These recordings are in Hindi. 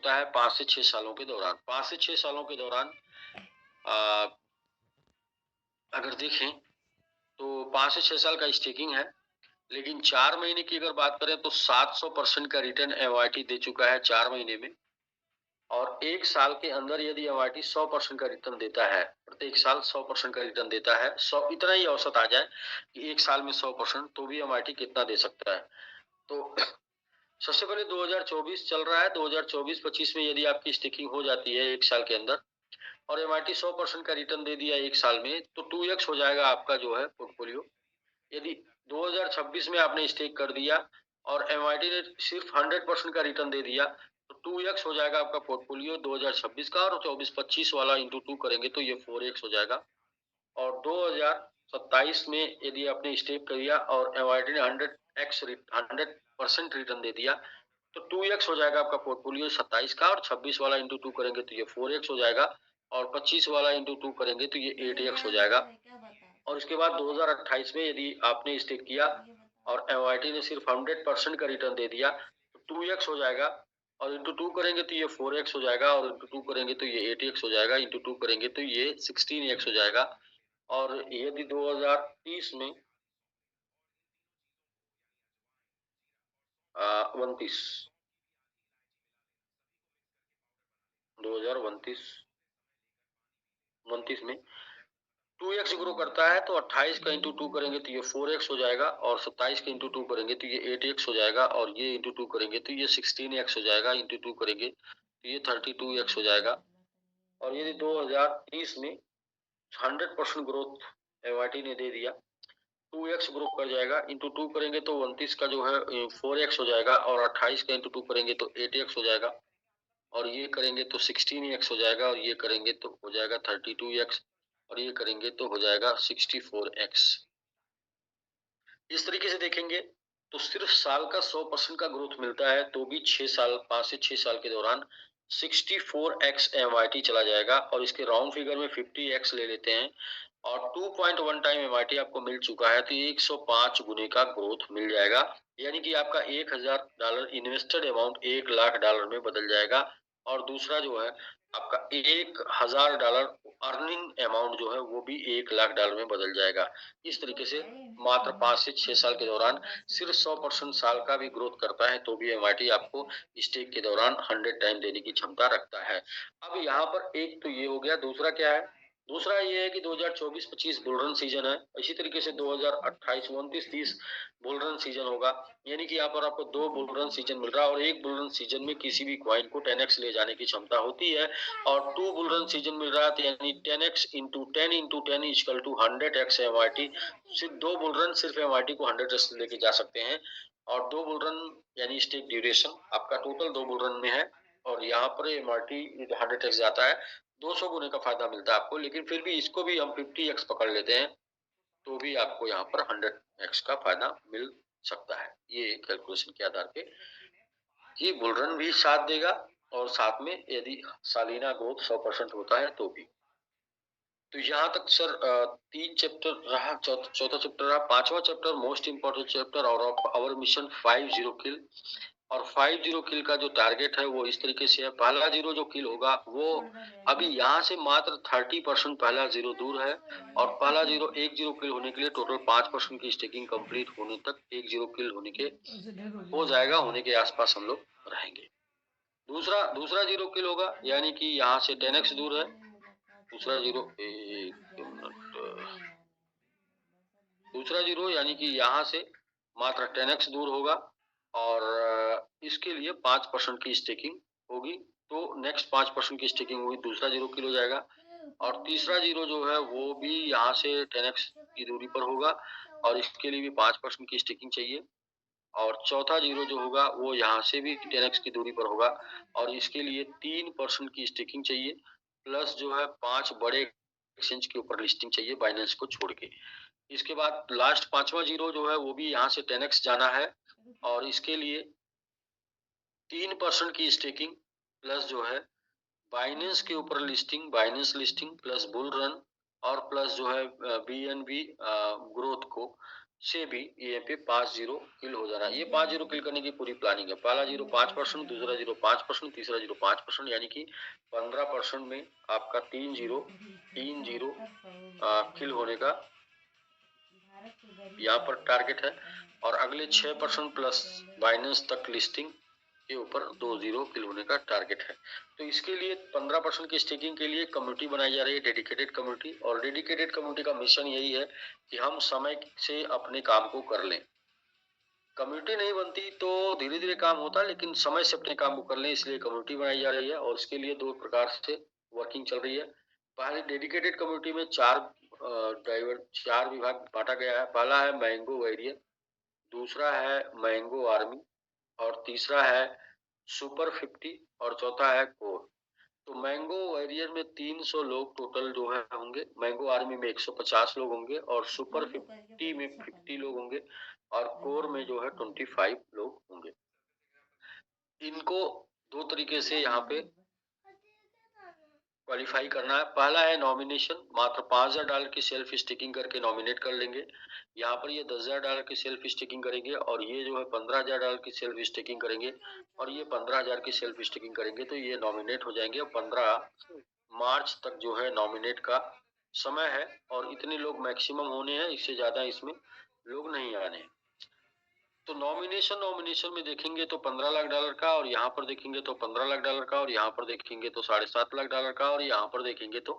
होता है 5 से 6 सालों के दौरान। 5 से 6 सालों के दौरान अ, अगर देखें तो 5 से 6 साल का स्टेकिंग है, लेकिन 4 महीने की अगर बात करें तो 700% का रिटर्न एमआईटी दे चुका है 4 महीने में। और 1 साल के अंदर यदि एमआईटी 100% का रिटर्न देता है, प्रत्येक साल 100% का रिटर्न देता है, 100 इतना ही औसत आ जाए कि 1 साल में 100%, तो भी एमआईटी कितना दे सकता है। तो सबसे पहले 2024 चल रहा है, 2024-25 में यदि आपकी स्टेकिंग हो जाती है 1 साल के अंदर और एमआईटी 100% का रिटर्न दे दिया 1 साल में, तो 2x हो जाएगा आपका जो है पोर्टफोलियो। यदि 2026 में आपने स्टेक कर दिया और एमआईटी ने सिर्फ 100% का रिटर्न दे दिया, तो 2x हो जाएगा आपका पोर्टफोलियो 2026 का, और 24-25 वाला इंटू 2 करेंगे तो ये 4x हो जाएगा। और 2027 में यदि आपने स्टेक कर दिया और एमआईटी ने 100% रिटर्न दे दिया, तो 2x हो जाएगा आपका पोर्टफोलियो 27 का, और 26 वाला इंटू 2 करेंगे तो ये 4x हो जाएगा, और 25 वाला इंटू 2 करेंगे तो ये 8x हो जाएगा। और उसके बाद 2028 में यदि आपने स्टेक किया और एमआईटी ने सिर्फ 100% का रिटर्न दे दिया, तो 2x हो जाएगा, और इंटू 2 करेंगे तो ये 4x हो जाएगा, और इंटू 2 करेंगे तो ये 8x हो जाएगा, इंटू 2 करेंगे तो ये 16x हो जाएगा। और यदि 2030 में 29 2029 29 में 2x ग्रो करता है, तो 28 का इंटू 2 करेंगे तो ये 4x हो जाएगा, और 27 का इंटू 2 करेंगे तो ये 8x हो जाएगा, और ये इंटू 2 करेंगे तो ये 16x हो जाएगा, इंटू 2 करेंगे तो ये 32x हो जाएगा। और यदि 2030 में 100% ग्रोथ एमआईटी ने दे दिया, 2x ग्रो कर जाएगा, इंटू 2 करेंगे तो 29 का जो है 4x हो जाएगा, और 28 का इंटू 2 करेंगे तो 8x हो जाएगा, और ये करेंगे तो 16x हो जाएगा, और ये करेंगे तो हो जाएगा 32x, और ये करेंगे तो हो जाएगा 64x। इस तरीके से देखेंगे तो सिर्फ साल का 100% का ग्रोथ मिलता है, तो भी 6 साल 5 से 6 साल के दौरान 64x एमआईटी चला जाएगा, और इसके राउंड फिगर में 50x ले लेते हैं, और 2.1 टाइम एमआईटी आपको मिल चुका है, तो 105 गुने का ग्रोथ मिल जाएगा। यानी कि आपका $1000 इन्वेस्टेड अमाउंट $1,00,000 में बदल जाएगा, और दूसरा जो है आपका $1000 अर्निंग अमाउंट जो है वो भी $1,00,000 में बदल जाएगा। इस तरीके से मात्र 5 से 6 साल के दौरान सिर्फ 100% साल का भी ग्रोथ करता है, तो भी एमआईटी आपको स्टेक के दौरान 100 टाइम देने की क्षमता रखता है। अब यहाँ पर एक तो ये हो गया, दूसरा क्या है? दूसरा ये है कि 2024-25 बुल रन सीजन है। इसी तरीके से 2028, 29, 30 बुल रन सीजन होगा। यानी कि यहाँ पर आपको 2 बुल रन सीजन मिल रहा है, और एक बुल रन सीजन में किसी भी कॉइन को 10x ले जाने की क्षमता होती है, और 2 बुल रन सीजन मिल रहा है, तो यानी 10x into 10 into 10 equal to 100x MIT. सिर्फ 2 बुल रन सिर्फ एमआईटी को 100x लेके जा सकते हैं, और 2 बुल रन यानी स्टेक ड्यूरेशन आपका टोटल 2 बुल रन में है, और यहाँ पर एमआरटी 100x जाता है, 200 गुने का फायदा मिलता है आपको। लेकिन फिर भी इसको भी हम 50x पकड़ लेते हैं, तो भी आपको यहाँ पर 100x का फायदा मिल सकता है, ये कैलकुलेशन के आधार पे कि बुल रन भी साथ देगा, और साथ में यदि सालाना ग्रोथ 100% होता है तो भी। तो यहाँ तक सर 3 चैप्टर रहा, चौथा चैप्टर रहा। 5वां चैप्टर मोस्ट इम्पोर्टेंट चैप्टर, और आवर मिशन 50 किल। और 50 किल का जो टारगेट है वो इस तरीके से है, पहला 0 जो किल होगा वो अभी यहाँ से मात्र 30% पहला 0 दूर है, और पहला 0 1 0 किल होने के लिए टोटल 5% की स्टेकिंग कंप्लीट होने तक 1 0 किल होने के हो जाएगा, होने के आसपास हम लोग रहेंगे। दूसरा दूसरा 0 किल होगा, यानी कि यहाँ से 10x दूर है। दूसरा 0 एक मिनट, दूसरा 0 यानी कि यहाँ से मात्र 10x दूर होगा, और इसके लिए 5% की स्टेकिंग होगी, तो नेक्स्ट 5% की स्टेकिंग हुई, दूसरा 0 किल हो जाएगा। और तीसरा 0 जो है वो भी यहाँ से 10x की दूरी पर होगा, और इसके लिए भी 5% की स्टेकिंग चाहिए। और चौथा 0 जो होगा वो यहाँ से भी 10x की दूरी पर होगा, और इसके लिए 3% की स्टेकिंग चाहिए, प्लस जो है 5 बड़े एक्सचेंज के ऊपर लिस्टिंग चाहिए बाइनेंस को छोड़ के। इसके बाद लास्ट 5वां 0 जो है वो भी यहाँ से 10x जाना है, और इसके लिए 3% की स्टेकिंग प्लस जो है बाइनेंस के ऊपर listing, Binance listing plus bull run, और प्लस जो है बीएनबी ग्रोथ को से भी ये पे 5 जीरो किल हो जाना है। ये 5 जीरो किल करने की पूरी प्लानिंग है। पहला जीरो 5%, दूसरा जीरो 5%, तीसरा जीरो 5%, यानी कि 15% में आपका तीन जीरो किल होने का यहाँ पर टारगेट है। और अगले 6% प्लस बाइनेंस तक लिस्टिंग के ऊपर 2 जीरो किल होने का टारगेट है। तो इसके लिए 15% की स्टेकिंग के लिए कम्युनिटी बनाई जा रही है, डेडिकेटेड कम्युनिटी। और डेडिकेटेड कम्युनिटी का मिशन यही है कि हम समय से अपने काम को कर लें। कम्युनिटी नहीं बनती तो धीरे धीरे काम होता है, लेकिन समय से अपने काम को कर लें, इसलिए कम्युनिटी बनाई जा रही है। और इसके लिए दो प्रकार से वर्किंग चल रही है। पहले डेडिकेटेड कम्युनिटी में चार विभाग बांटा गया है। पहला है मैंगो वॉरियर, दूसरा है मैंगो आर्मी, और तीसरा है सुपर 50, और चौथा है कोर। तो मैंगो वॉरियर में 300 लोग टोटल जो है होंगे, मैंगो आर्मी में 150 लोग होंगे, और सुपर 50 में 50 लोग होंगे, और कोर में जो है 25 लोग होंगे। इनको दो तरीके से यहाँ पे क्वालिफाई करना है। पहला है नॉमिनेशन, मात्र $5,000 की सेल्फ स्टेकिंग करके नॉमिनेट कर लेंगे। यहाँ पर ये $10,000 की सेल्फ स्टेकिंग करेंगे, और ये जो है $15,000 की सेल्फ स्टेकिंग करेंगे, और ये 15,000 की सेल्फ स्टेकिंग करेंगे। तो ये नॉमिनेट हो जाएंगे। 15 मार्च तक जो है नॉमिनेट का समय है, और इतने लोग मैक्सिमम होने हैं, इससे ज्यादा इसमें लोग नहीं आने हैं। तो नॉमिनेशन में देखेंगे तो $15 लाख का, और यहाँ पर देखेंगे तो $15 लाख का, और यहाँ पर देखेंगे तो $7.5 लाख का, और यहाँ पर देखेंगे तो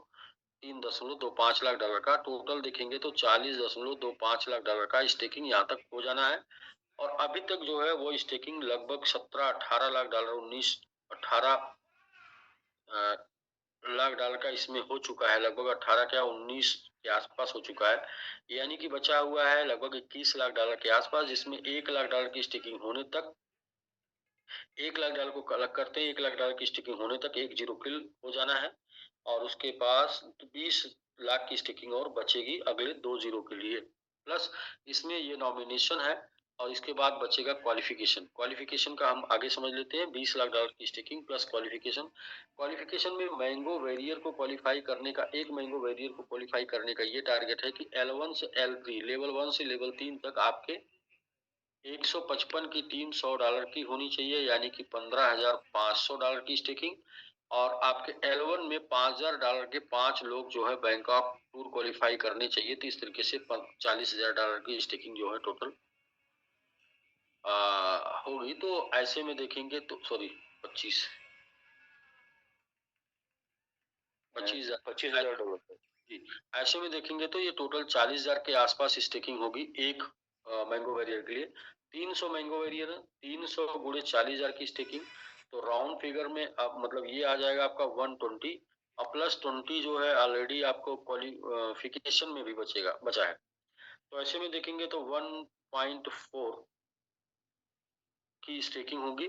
$3.25 लाख का। टोटल देखेंगे तो $40.25 लाख का स्टेकिंग यहाँ तक हो जाना है। और अभी तक जो है वो स्टेकिंग लगभग 17-18 लाख डॉलर, 18 लाख डॉलर का इसमें हो चुका है। लगभग 18 क्या 19 के आसपास हो चुका है। यानी कि बचा हुआ है लगभग 21 लाख डॉलर के आसपास, जिसमें 1 लाख डॉलर की स्टेकिंग होने तक, 1 लाख डॉलर को अलग करते हैं, 1 लाख डॉलर की स्टेकिंग होने तक एक जीरो किल हो जाना है। और उसके पास 20 लाख की स्टेकिंग और बचेगी अगले 2 जीरो के लिए। प्लस इसमें ये नॉमिनेशन है, और इसके बाद बचेगा क्वालिफिकेशन। क्वालिफिकेशन का हम आगे समझ लेते हैं। 20 लाख डॉलर की स्टेकिंग प्लस क्वालिफिकेशन। क्वालिफिकेशन में मैंगो वेरियर को क्वालिफाई करने का, एक मैंगो वेरियर को क्वालिफाई करने का ये टारगेट है कि L1 से L3, लेवल 1 से लेवल 3 तक आपके 155 की टीम $100 की होनी चाहिए, यानी कि $15,500 की स्टेकिंग। और आपके L1 में $5,000 के 5 लोग जो है बैंकॉक टूर क्वालिफाई करने चाहिए। तो इस तरीके से $40,000 की स्टेकिंग जो है टोटल होगी। तो ऐसे में देखेंगे तो सॉरी 25 $25,000 जी। ऐसे में देखेंगे तो ये टोटल 40,000 के आसपास स्टेकिंग होगी एक मैंगो वेरियर के लिए। 300 मैंगो वेरियर है, 300 गुणे 40,000 की स्टेकिंग। तो राउंड फिगर में अब मतलब ये आ जाएगा आपका 120, और प्लस 20 जो है ऑलरेडी आपको क्वालिफिकेशन में भी बचा है। तो ऐसे में देखेंगे तो 1.4 की स्टेकिंग होगी,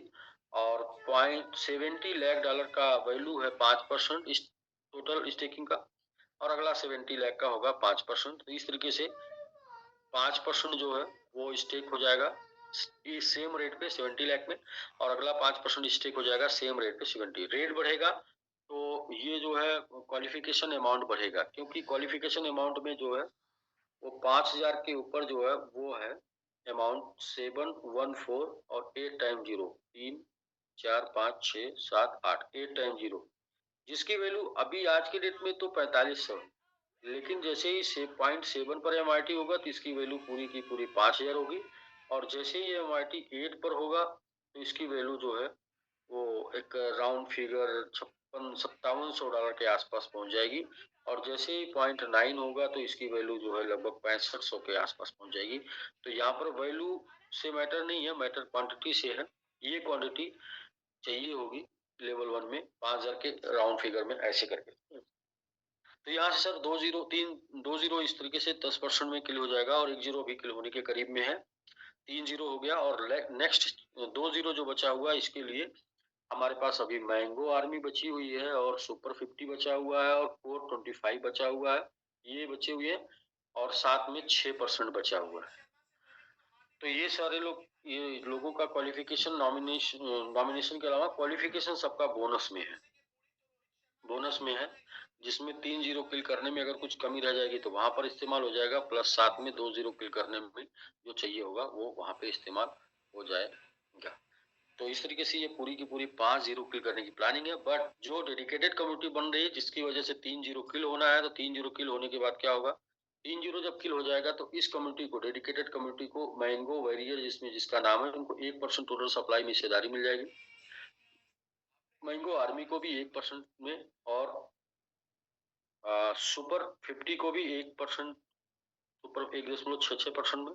और $70 लाख का वैल्यू है 5% इस टोटल स्टेकिंग का, और अगला 70 लाख का होगा 5%। तो इस तरीके से 5% जो है वो स्टेक हो जाएगा इस सेम रेट पे 70 लाख में, और अगला 5% स्टेक हो जाएगा सेम रेट पे 70। रेट बढ़ेगा तो ये जो है क्वालिफिकेशन अमाउंट बढ़ेगा, क्योंकि क्वालिफिकेशन अमाउंट में जो है वो 5,000 के ऊपर जो है वो है अमाउंट 714, और 8 टाइम 0, 3 4 5 6 7 8, 8 टाइम 0, जिसकी वैल्यू अभी आज के डेट में तो 4500। लेकिन जैसे ही 0.7 पर MIT होगा तो इसकी वैल्यू पूरी की पूरी 5,000 होगी, और जैसे ही MIT 8 पर होगा तो इसकी वैल्यू जो है वो एक राउंड फिगर $56-5700 के आसपास पहुंच जाएगी। और जैसे ही 0.9 होगा तो इसकी वैल्यू जो है लगभग 6500 के आसपास पहुंच जाएगी। तो यहाँ पर वैल्यू से मैटर नहीं है, मैटर क्वांटिटी से है। ये क्वांटिटी चाहिए होगी लेवल 1 में 5,000 के राउंड फिगर में ऐसे करके। तो यहाँ से सर 2 जीरो इस तरीके से 10% में किल हो जाएगा, और 1 जीरो भी किल होने के करीब में है। 3 जीरो हो गया, और नेक्स्ट 2 जीरो जो बचा हुआ है इसके लिए हमारे पास अभी मैंगो आर्मी बची हुई है, और सुपर 50 बचा हुआ है, और कोर 25 बचा हुआ है, ये बचे हुए हैं, और साथ में 6% बचा हुआ है। तो ये सारे लोग, ये लोगों का क्वालिफिकेशन नॉमिनेशन के अलावा क्वालिफिकेशन सबका बोनस में है। बोनस में है, जिसमें 3 जीरो किल करने में अगर कुछ कमी रह जाएगी तो वहां पर इस्तेमाल हो जाएगा, प्लस साथ में 2 जीरो किल करने में जो चाहिए होगा वो वहां पे इस्तेमाल हो जाएगा। तो इस तरीके से ये पूरी की पूरी 5 जीरो किल करने की प्लानिंग है। बट जो डेडिकेटेड कम्युनिटी बन रही है जिसकी वजह से 3 जीरो किल होना है, तो 3 जीरो किल होने के बाद क्या होगा, 3 जीरो जब किल हो जाएगा तो इस कम्युनिटी को, डेडिकेटेड कम्युनिटी को, मैंगो वॉरियर जिसमें जिसका नाम है, उनको 1% टोटल सप्लाई में हिस्सेदारी मिल जाएगी। मैंगो आर्मी को भी 1% में, और सुपर 50 को भी 1%, सुपर 1.66% में,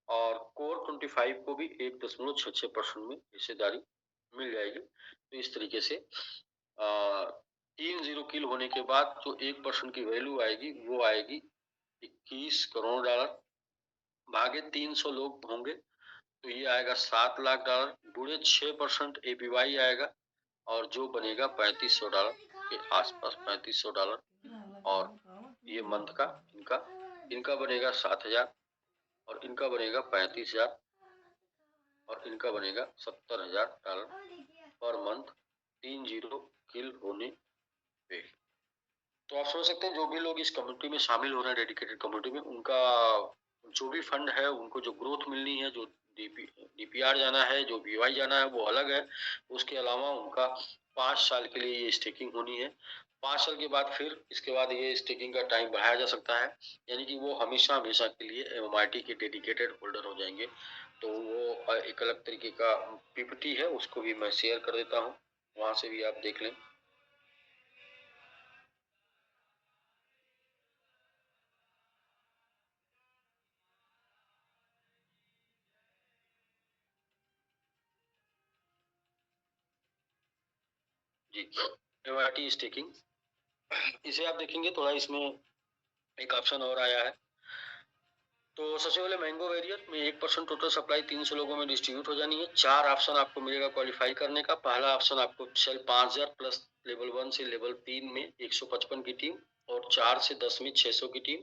और कोर 25 को भी 1.66% में हिस्सेदारी मिल जाएगी। तो इस तरीके से 3 जीरो किल होने के बाद जो 1% की वैल्यू आएगी वो आएगी 21 करोड़ डॉलर, भागे 300 लोग होंगे तो ये आएगा 7 लाख डॉलर, बुढ़े 6% एपीवाई आएगा, और जो बनेगा $3500 के आसपास, $3500। और ये मंथ का इनका इनका बनेगा 7000, और इनका बनेगा 35000, और इनका बनेगा $70000 पर मंथ 3 जीरो किल होने पे। तो आप समझ सकते हैं जो भी लोग इस कम्युनिटी में शामिल हो रहे हैं, डेडिकेटेड कम्युनिटी में, उनका जो भी फंड है, उनको जो ग्रोथ मिलनी है, जो डीपीआर जाना है, जो बीवाई जाना है, वो अलग है। उसके अलावा उनका 5 साल के लिए ये स्टेकिंग होनी है। 5 साल के बाद फिर इसके बाद ये स्टेकिंग का टाइम बढ़ाया जा सकता है, यानी कि वो हमेशा हमेशा के लिए एमआईटी के डेडिकेटेड होल्डर हो जाएंगे। तो वो एक अलग तरीके का पीपीटी है, उसको भी मैं शेयर कर देता हूँ, वहां से भी आप देख लें। जी, एमआईटी स्टेकिंग, इसे आप देखेंगे थोड़ा, इसमें एक ऑप्शन और आया है। तो सबसे पहले मैंगो वेरियर में 1% टोटल सप्लाई 300 लोगों में डिस्ट्रीब्यूट हो जानी है। 4 ऑप्शन आपको मिलेगा क्वालिफाई करने का। पहला ऑप्शन आपको सेल 5000 प्लस लेवल 1 से लेवल 3 में 155 की टीम, और 4 से 10 में 600 की टीम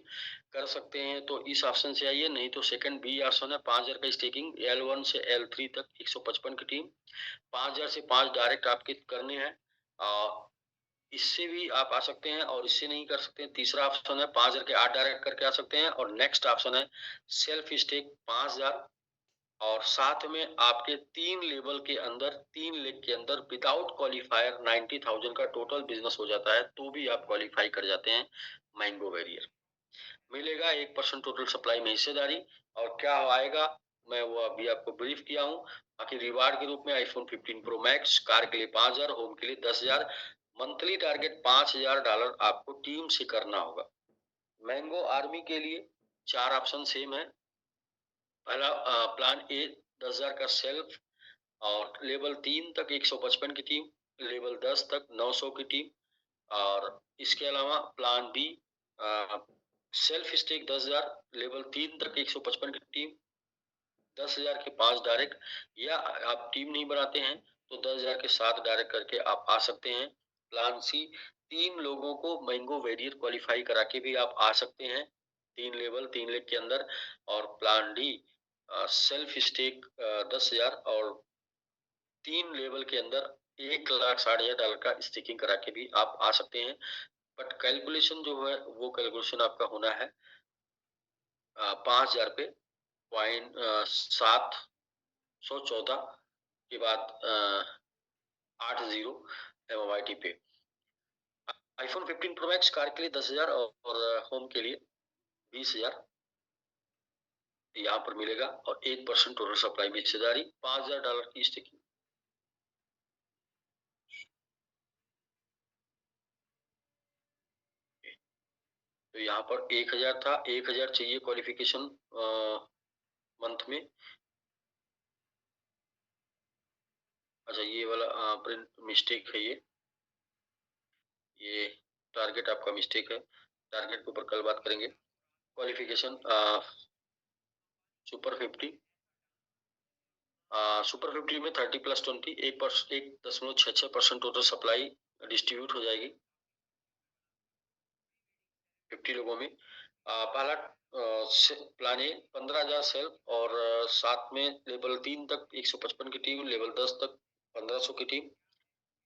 कर सकते हैं, तो इस ऑप्शन से आइए। नहीं तो सेकंड बी ऑप्शन है 5000 का स्टेकिंग, L1 से L3 तक 155 की टीम, 5000 से 5 डायरेक्ट आपके करने हैं। इससे भी आप आ सकते हैं, और इससे नहीं कर सकते हैं, तीसरा ऑप्शन है 5000 के 8 डायरेक्ट करके आ सकते हैं, और नेक्स्ट ऑप्शन है सेल्फ स्टेक 5000, और साथ में आपके 3 लेवल के अंदर, 3 लेग के अंदर विदाउट क्वालिफायर 90,000 का टोटल बिजनेस हो जाता है, तो भी आप क्वालिफाई कर जाते हैं मैंगो वेरियर। मिलेगा 1% टोटल सप्लाई में हिस्सेदारी, और क्या आएगा मैं वो अभी आपको ब्रीफ किया हूँ। बाकी रिवार्ड के रूप में आईफोन 15 प्रो मैक्स, कार के लिए 5000, होम के लिए 10,000, मंथली टारगेट $5000 आपको टीम से करना होगा। मैंगो आर्मी के लिए 4 ऑप्शन सेम है। पहला प्लान ए 10,000 का सेल्फ, और लेवल 3 तक 155 की टीम, लेवल 10 तक 900 की टीम, और इसके अलावा plan B self stake 10,000, level 3 तक 155 की टीम, 10,000 के 5 डायरेक्ट, या आप टीम नहीं बनाते हैं तो 10,000 के 7 डायरेक्ट करके आप आ सकते हैं। प्लान सी 3 लोगों को मैंगो वेरियर क्वालिफाई करा के भी आप आ सकते हैं, 3 लेवल 3 लेग के अंदर। और प्लान डी सेल्फ स्टेक 10,000, और 3 लेवल के अंदर $1,60,000 का स्टेकिंग करा के भी आप आ सकते हैं। बट कैलकुलेशन जो है वो कैलकुलेशन आपका होना है 5,000 पे, 714 के बाद 80 MYT पे। आईफोन 15 प्रो मैक्स कार के लिए 10,000, और होम के लिए 20,000 यहाँ पर मिलेगा, और 1% टोटल सप्लाई में हिस्सेदारी, $5,000 की स्टेकिंग। तो यहाँ पर 1,000 था, 1,000 चाहिए क्वालिफिकेशन मंथ में। अच्छा, ये वाला प्रिंट मिस्टेक है, ये टारगेट आपका मिस्टेक है, टारगेट के ऊपर कल बात करेंगे। क्वालिफिकेशन सुपर 50, सुपर 50 में 30+20 1.66% टोटल सप्लाई डिस्ट्रीब्यूट हो जाएगी 50 लोगों में। पहला प्लान ए 15,000 सेल्फ, और साथ में लेवल 3 तक 155 की टीम, लेवल 10 तक 1,500 की टीम,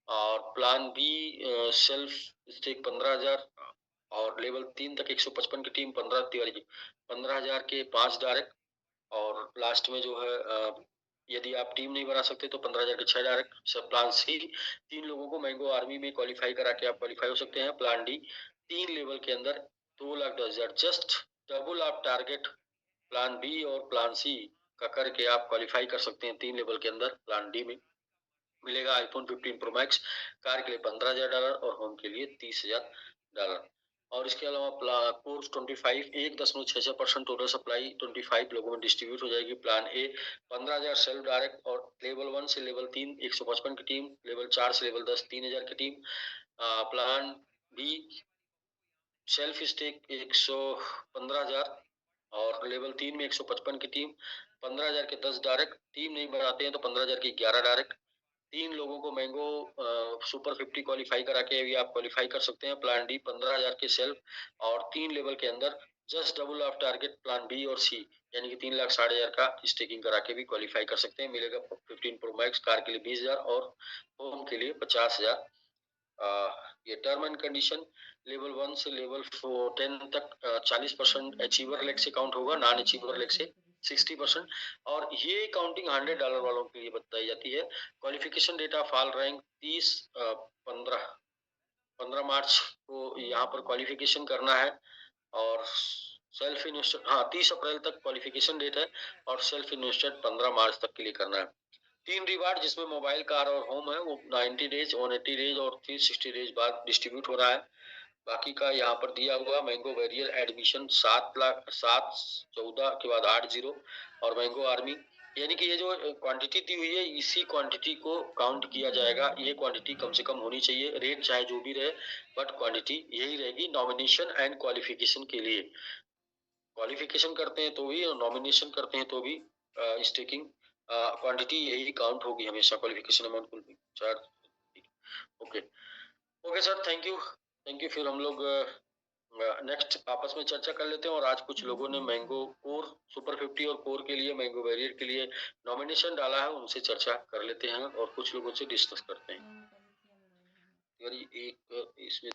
और प्लान बी सेल्फ स्टेक 15,000 और लेवल 3 तक 155 की टीम 15,000 के 5 डायरेक्ट और लास्ट में जो है यदि आप टीम नहीं बना सकते तो 15,000 के 6 डायरेक्ट। सब प्लान सी 3 लोगों को मैंगो आर्मी में क्वालिफाई करा के आप क्वालिफाई हो सकते हैं। प्लान डी 3 लेवल के अंदर 2,10,000 जस्ट डबल आप टारगेट प्लान बी और प्लान सी का करके आप क्वालिफाई कर सकते हैं 3 लेवल के अंदर। प्लान डी में मिलेगा आईफोन 15 प्रो मैक्स, कार के लिए $15,000 और होम के लिए $30,000। और इसके अलावा कोर्स 25 1.66% टोटल सप्लाई 25 लोगों में डिस्ट्रीब्यूट हो जाएगी। प्लान ए 15,000 सेल्फ डायरेक्ट और लेवल 1 से लेवल 3 155 की टीम, लेवल 4 से लेवल 10 3,000 की team. Plan B self stake 115,000 और लेवल 3 में 155 की टीम, 15,000 के 10 डायरेक्ट। टीम नहीं बनाते हैं तो 15,000 के 11 डायरेक्ट। 3 लोगों को मैंगो सुपर 50 क्वालिफाई करा के भी आप क्वालिफाई कर सकते हैं। प्लान डी 15,000 के सेल्फ और 3 लेवल के अंदर just double of target plan B और सी, यानी कि 3,60,000 का स्टेकिंग करा के भी क्वालिफाई कर सकते हैं। मिलेगा 15 प्रो मैक्स, कार के लिए 20,000 और होम के लिए 50,000। ये टर्म एंड कंडीशन लेवल 1 से लेवल 10 तक 40% अचीवर लेग से काउंट होगा, नॉन अचीवर लेग से 60%। और ये काउंटिंग $100 वालों के लिए बताई जाती है। क्वालिफिकेशन डेटा फॉल रैंक 15 मार्च को यहाँ पर क्वालिफिकेशन करना है और सेल्फ इन्वेस्टेड 30 अप्रैल तक क्वालिफिकेशन डेट है और सेल्फ इन्वेस्टेड 15 मार्च तक के लिए करना है। 3 रिवार्ड जिसमें मोबाइल, कार और होम है वो 90 डेज 180 डेज और 360 डेज बाद डिस्ट्रीब्यूट हो रहा है। बाकी का यहाँ पर दिया हुआ मैंगो वैरियर एडमिशन 7,14 के बाद 80 और मैंगो आर्मी, यानी कि ये जो क्वांटिटी दी हुई है इसी क्वांटिटी को काउंट किया जाएगा। ये क्वांटिटी कम से कम होनी चाहिए, रेट चाहे जो भी रहे बट क्वांटिटी यही रहेगी नॉमिनेशन एंड क्वालिफिकेशन के लिए। क्वालिफिकेशन करते हैं तो भी और नॉमिनेशन करते हैं तो भी स्टेकिंग क्वांटिटी यही काउंट होगी हमेशा, क्वालिफिकेशन अमाउंट कुल भी 4। Okay okay sir, thank you. फिर हम लोग नेक्स्ट आपस में चर्चा कर लेते हैं। और आज कुछ लोगों ने मैंगो कोर सुपर 50 और कोर के लिए मैंगो बैरियर के लिए नॉमिनेशन डाला है, उनसे चर्चा कर लेते हैं और कुछ लोगों से डिस्कस करते हैं। एक इसमें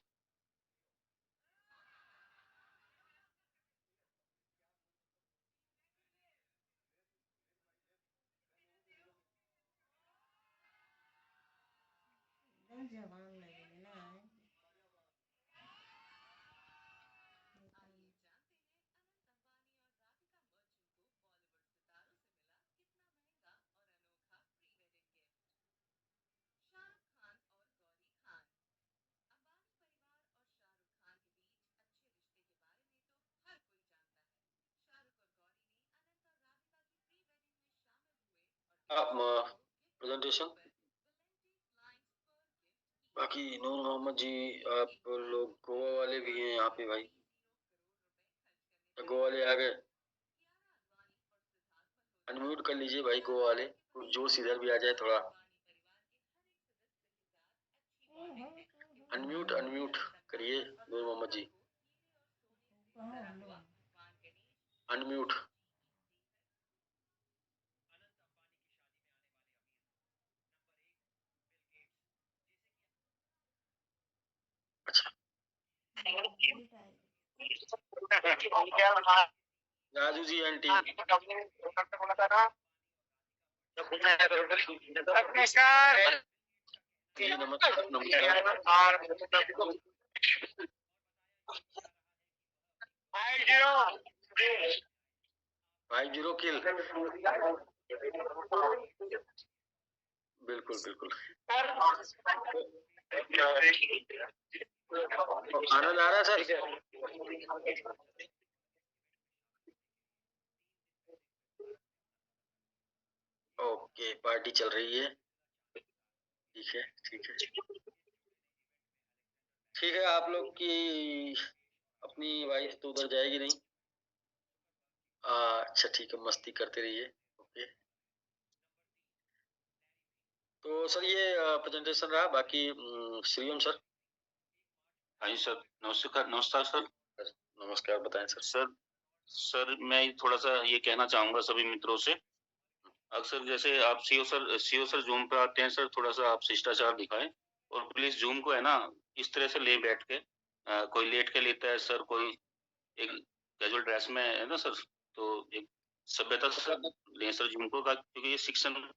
प्रेजेंटेशन। बाकी नूर मोहम्मद जी, आप लोग गोवा वाले भी हैं यहाँ पे भाई, गोवा वाले आ गए, अनम्यूट कर लीजिए भाई गोवा वाले, कुछ जोश इधर भी आ जाए थोड़ा। अनम्यूट करिए नूर मोहम्मद जी, अनम्यूट। अच्छा राजू जी आंटी जी नमस्कार नमस्कार। 50 किल, बिल्कुल बिल्कुल। आनंद आ रहा है सर? ओके, पार्टी चल रही है, ठीक है ठीक है ठीक है। आप लोग की अपनी वाइफ तो उधर जाएगी नहीं? अच्छा ठीक है, मस्ती करते रहिए। ओके, तो सर ये प्रेजेंटेशन रहा। बाकी श्रीयम सर। हाँ जी सर, नमस्कार। नमस्कार सर। नमस्कार, बताएं सर। सर मैं थोड़ा सा ये कहना चाहूंगा सभी मित्रों से, अक्सर जैसे आप सीओ सर जूम पे आते हैं सर, थोड़ा सा आप शिष्टाचार दिखाएं। और प्लीज जूम को है ना इस तरह से ले बैठ के, कोई लेट के लेता है सर, कोई एक कैजुअल ड्रेस में है ना सर, तो एक सभ्यता से सर लें सर जूम को क्योंकि ये शिक्षण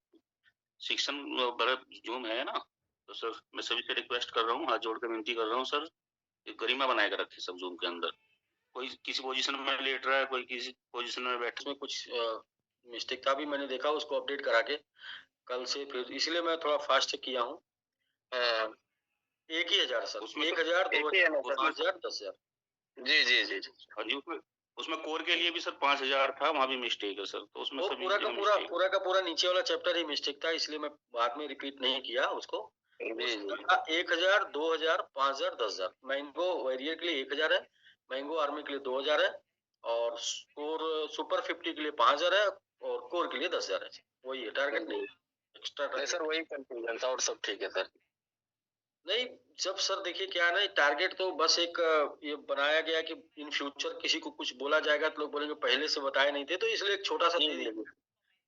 शिक्षण भरत जूम है ना, तो सर मैं सभी से रिक्वेस्ट कर रहा हूँ, हाथ जोड़ के विनती कर रहा हूँ सर, एक गरिमा बनाए के रखे सब जूम के अंदर। कोई किसी पोजीशन में लेट रहा है, कोई किसी पोजीशन में बैठा, उसमें कुछ मिस्टेक था भी, मैंने देखा उसको अपडेट करा के कल से, फिर इसलिए मैं थोड़ा फास्ट किया हूँ। 1,000 सर, उसमें 1,000 तो 2,000 5,000 10,000। जी। हाँ जी, उसमें कोर के लिए भी सर 5,000 था, वहाँ भी मिस्टेक है सर, तो उसमें वो सभी पूरा का पूरा नीचे वाला चैप्टर ही मिस्टेक था, इसलिए मैं बाद में रिपीट नहीं किया उसको। 1,000 2,000 5,000 10,000। मैंगो वॉरियर के लिए 1,000 है, मैंगो आर्मी के लिए 2,000 है, और कोर सुपर 50 के लिए 5,000 है, और कोर के लिए 10,000 है। वही है, टारगेट नहीं एक्स्ट्रा सर, वही कंफ्यूजन था, और सब ठीक है सर। नहीं, जब सर देखिए क्या है ना, टारगेट तो बस एक ये बनाया गया कि इन फ्यूचर किसी को कुछ बोला जाएगा तो लोग बोलेंगे पहले से बताए नहीं थे, तो इसलिए एक छोटा सा दे दिया।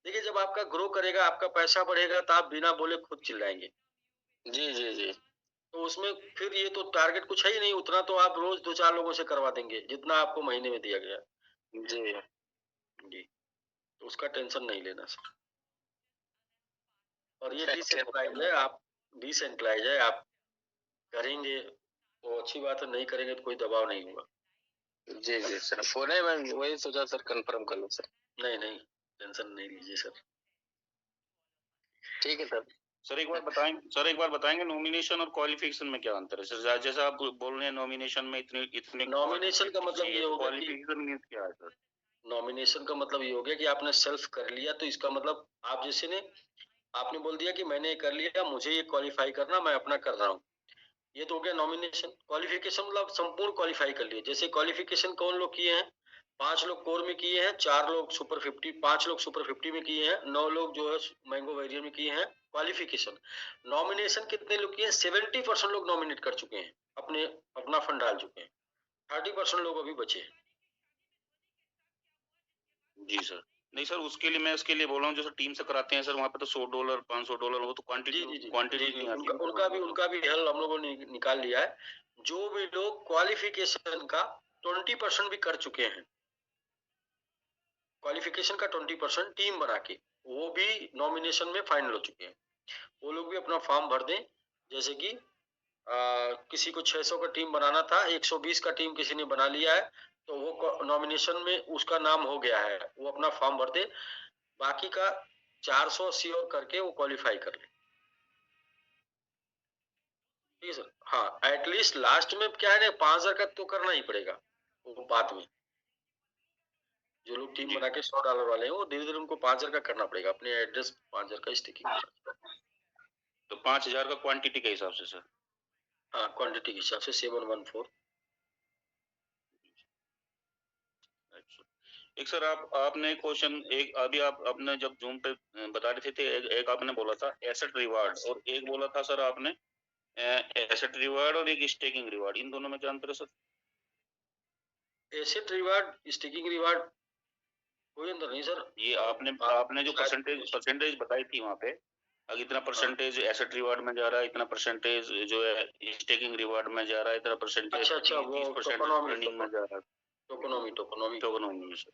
देखिए जब आपका ग्रो करेगा, आपका पैसा बढ़ेगा, तो आप बिना बोले खुद चिल्लाएंगे। जी। तो उसमें फिर ये तो टारगेट कुछ है ही नहीं, उतना तो आप रोज 2-4 लोगों से करवा देंगे जितना आपको महीने में दिया गया। जी, तो उसका टेंशन नहीं लेना सर। और ये डिसेंट्रलाइज है, आप डिसेंट्रलाइज है, आप करेंगे तो अच्छी बात है, नहीं करेंगे तो कोई दबाव नहीं होगा। जी सर, फोन है, मैं वही सोचा सर कंफर्म कर लूं सर। नहीं, टेंशन नहीं लीजिए सर। ठीक है सर। सर एक बार बताएंगे नॉमिनेशन और क्वालिफिकेशन में क्या अंतर है सर? जैसा आप बोल रहे हैं नॉमिनेशन में इतने नॉमिनेशन का मतलब ये हो गया कि क्वालिफिकेशन मींस क्या है सर? नॉमिनेशन का मतलब ये हो गया कि आपने सेल्फ कर लिया, तो इसका मतलब आप जैसे ने आपने बोल दिया कि मैंने ये कर लिया, मुझे ये क्वालिफाई करना, मैं अपना कर रहा हूँ। ये तो हो गया नॉमिनेशन। क्वालिफिकेशन मतलब संपूर्ण क्वालिफाई कर लिए। जैसे क्वालिफिकेशन कौन लोग किए हैं? 5 लोग कोर में किए हैं, 4 लोग सुपर 50, 5 लोग सुपर 50 में किए हैं, 9 लोग जो है मैंगो वैरियर में किए हैं क्वालिफिकेशन। नॉमिनेशन कितने लोग किए हैं? 70% लोग नॉमिनेट कर चुके हैं, अपने अपना फंड डाल चुके हैं, 30% लोग अभी बचे हैं। जी सर। नहीं सर, उसके लिए मैं इसके लिए बोल रहा हूँ, जैसे टीम से कराते हैं सर, वहाँ पे तो $100 $500 वो तो क्वांटिटी उनका भी हल हम लोगों ने निकाल लिया है। जो भी लोग क्वालिफिकेशन का 20% भी कर चुके हैं, क्वालिफिकेशन का 20% टीम बना के, वो भी नॉमिनेशन में फाइनल हो चुके हैं। वो लोग भी अपना फॉर्म भर दें। जैसे कि किसी को 600 का टीम बनाना था, 120 का टीम किसी ने बना लिया है, तो वो नॉमिनेशन में उसका नाम हो गया है, वो अपना फॉर्म भर दे, बाकी का 480 और करके वो क्वालिफाई कर ले। ठीक है सर। हाँ, एटलीस्ट लास्ट में क्या है ना, 5,000 का तो करना ही पड़ेगा, वो बाद में जो लोग टीम बना के $100 वाले हैं, वो धीरे धीरे उनको 5,000 का करना पड़ेगा, अपने एड्रेस 5,000 का स्टिकिंग। तो 5,000 का क्वांटिटी के हिसाब से सर? हाँ, क्वांटिटी के हिसाब से 714। एक सर आपने क्वेश्चन एक अभी आपने जब जूम पे बता रहे थे, एक आपने बोला था एसेट रिवार्ड, और एक बोला था सर आपने एसेट रिवार्ड और एक स्टेकिंग रिवार्ड, इन दोनों में क्या अंतर है sir? Asset reward, sticking reward कोई अंतर नहीं सर। ये आपने जो परसेंटेज बताई थी वहाँ पे, अगर इतना परसेंटेज एसेट रिवार्ड में जा रहा है, इतना परसेंटेज जो है स्टेकिंग रिवार्ड में जा रहा है, इतना परसेंटेज अच्छा, वो 30% रनिंग में जा रहा है। टोकोनॉमी में सर।